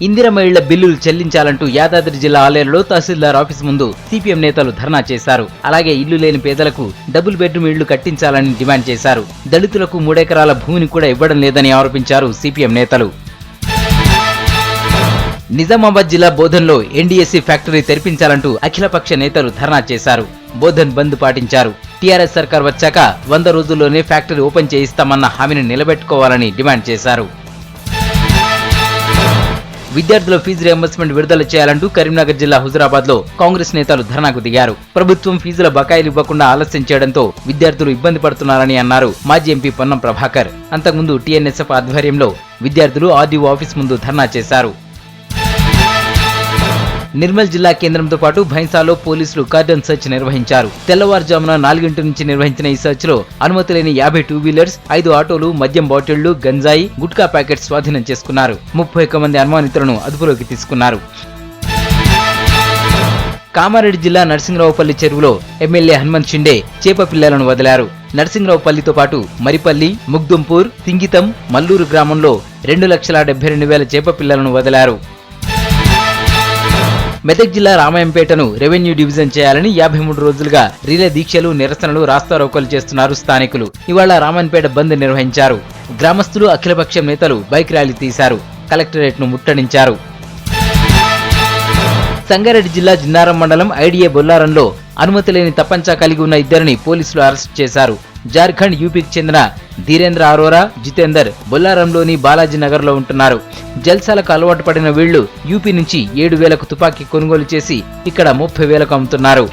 ఇందిరమ్మ ఇళ్ల బిల్లులు చెల్లించాలంటూ యాదాద్రి జిల్లా ఆలేరులో తహసీల్దార్ ఆఫీస్ ముందు సిపిఎం నేతలు ధర్నా చేశారు. అలాగే ఇల్లు లేని పేదలకు డబుల్ బెడ్రూమ్ ఇళ్లు కట్టించాలని డిమాండ్ చేశారు. దళితులకు 3 ఎకరాల భూమిని కూడా ఇవ్వడం లేదని ఆరోపించారు సిపిఎం నేతలు. నిజామాబాద్ జిల్లా బోధన్లో ఎన్డీఎస్సీ ఫ్యాక్టరీ తెరిపించాలంటూ అఖిలపక్ష నేతలు ధర్నా చేశారు. బోధన్ బంద్ పాటించారు. టీఆర్ఎస్ సర్కార్ వచ్చాక 100 రోజుల్లోనే ఫ్యాక్టరీ ఓపెన్ చేయిస్తామన్న హామీని నిలబెట్టుకోవాలని డిమాండ్ చేశారు. విద్యార్థుల ఫీజు రియంబర్స్మెంట్ విడుదల చేయాలంటూ కరీంనగర్ జిల్లా హుజురాబాద్ లో కాంగ్రెస్ నేతలు ధర్నాకు దిగారు. ప్రభుత్వం ఫీజుల బకాయిలు ఇవ్వకుండా ఆలస్యం చేయడంతో విద్యార్థులు ఇబ్బంది పడుతున్నారని అన్నారు మాజీ ఎంపీ పొన్నం ప్రభాకర్. అంతకుముందు టీఎన్ఎస్ఎఫ్ ఆధ్వర్యంలో విద్యార్థులు ఆర్డీఓ ఆఫీస్ ముందు ధర్నా చేశారు. నిర్మల్ జిల్లా కేంద్రంతో పాటు భైంసాలో పోలీసులు కార్డన్ సెర్చ్ నిర్వహించారు. తెల్లవారుజామున 4 నుంచి నిర్వహించిన ఈ సెర్చ్ లో అనుమతి లేని 50 2-వీలర్స్, 5 ఆటోలు, మద్యం బాటిళ్లు, గంజాయి, గుట్కా ప్యాకెట్స్ స్వాధీనం చేసుకున్నారు. 31 మంది అనుమానితులను అదుపులోకి తీసుకున్నారు. కామారెడ్డి జిల్లా నర్సింగరావుపల్లి చెరువులో ఎమ్మెల్యే హనుమంత్ షిండే చేప పిల్లలను వదిలారు. నర్సింగరావుపల్లితో పాటు మరిపల్లి, ముగ్దుంపూర్, తింగితం, మల్లూరు గ్రామంలో 2,72,000 చేప పిల్లలను వదిలారు. మెదక్ జిల్లా రామాయంపేటను రెవెన్యూ డివిజన్ చేయాలని 53 రోజులుగా రిలే దీక్షలు, నిరసనలు, రాస్తారోకోలు చేస్తున్నారు స్థానికులు. ఇవాళ రామాయంపేట బంద్ నిర్వహించారు. గ్రామస్తులు, అఖిలపక్షం నేతలు బైక్ ర్యాలీ తీశారు. కలెక్టరేట్ ను ముట్టడించారు. సంగారెడ్డి జిల్లా జిన్నారం మండలం ఐడిఏ బొల్లారంలో అనుమతి లేని తప్పంచా కలిగి ఉన్న 2 పోలీసులు అరెస్ట్ చేశారు. జార్ఖండ్, యూపీకి చెందిన ధీరేంద్ర అరోరా, జితేందర్ బొల్లారంలోని బాలాజీ నగర్ లో ఉంటున్నారు. జల్సాలకు అలవాటు పడిన వీళ్లు యూపీ నుంచి 7,000కు తుపాకీ కొనుగోలు చేసి ఇక్కడ 30,000కు అమ్ముతున్నారు.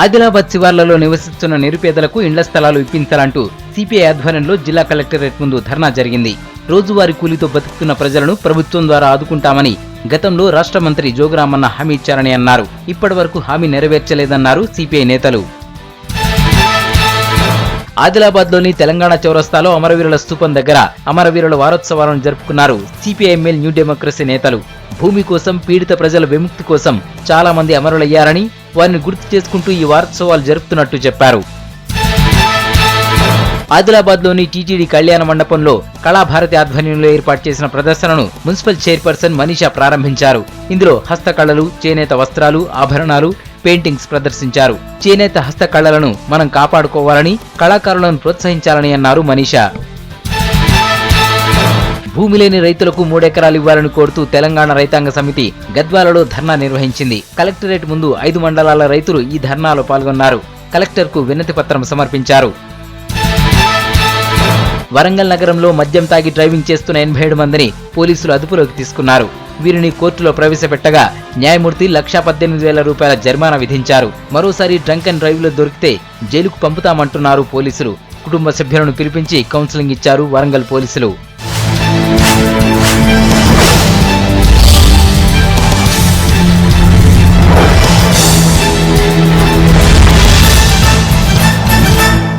ఆదిలాబాద్ శివార్లలో నివసిస్తున్న నిరుపేదలకు ఇండ్ల స్థలాలు ఇప్పించాలంటూ సిపిఐ ఆధ్వర్యంలో జిల్లా కలెక్టరేట్ ముందు ధర్నా జరిగింది. రోజువారీ కూలీతో బతుకుతున్న ప్రజలను ప్రభుత్వం ద్వారా ఆదుకుంటామని గతంలో రాష్ట్ర మంత్రి జోగురామన్న హామీ ఇచ్చారని అన్నారు. ఇప్పటి వరకు హామీ నెరవేర్చలేదన్నారు సిపిఐ నేతలు. ఆదిలాబాద్ లోని తెలంగాణ చౌరస్తాలో అమరవీరుల స్తూపం దగ్గర అమరవీరుల వారోత్సవాలను జరుపుకున్నారు సిపిఐఎంఎల్ న్యూ డెమోక్రసీ నేతలు. భూమి కోసం, పీడిత ప్రజల విముక్తి కోసం చాలా మంది అమరులయ్యారని, వారిని గుర్తు చేసుకుంటూ ఈ వారోత్సవాలు జరుపుతున్నట్టు చెప్పారు. ఆదిలాబాద్ లోని టీటీడీ కళ్యాణ మండపంలో కళాభారతి ఆధ్వర్యంలో ఏర్పాటు చేసిన ప్రదర్శనను మున్సిపల్ చైర్పర్సన్ మనీషా ప్రారంభించారు. ఇందులో హస్తకళలు, చేనేత వస్త్రాలు, ఆభరణాలు, పెయింటింగ్స్ ప్రదర్శించారు. చేనేత హస్తకళలను మనం కాపాడుకోవాలని, కళాకారులను ప్రోత్సహించాలని అన్నారు మనీషా. భూమి లేని రైతులకు 3 ఎకరాలు ఇవ్వాలని కోరుతూ తెలంగాణ రైతాంగ సమితి గద్వాలలో ధర్నా నిర్వహించింది. కలెక్టరేట్ ముందు 5 మండలాల రైతులు ఈ ధర్నాలో పాల్గొన్నారు. కలెక్టర్కు వినతి పత్రం సమర్పించారు. వరంగల్ నగరంలో మద్యం తాగి డ్రైవింగ్ చేస్తున్న 87 మందిని పోలీసులు అదుపులోకి తీసుకున్నారు. వీరిని కోర్టులో ప్రవేశపెట్టగా న్యాయమూర్తి 1,18,000 రూపాయల జరిమానా విధించారు. మరోసారి డ్రంక్ అండ్ డ్రైవ్ లో దొరికితే జైలుకు పంపుతామంటున్నారు పోలీసులు. కుటుంబ సభ్యులను పిలిపించి కౌన్సిలింగ్ ఇచ్చారు వరంగల్ పోలీసులు.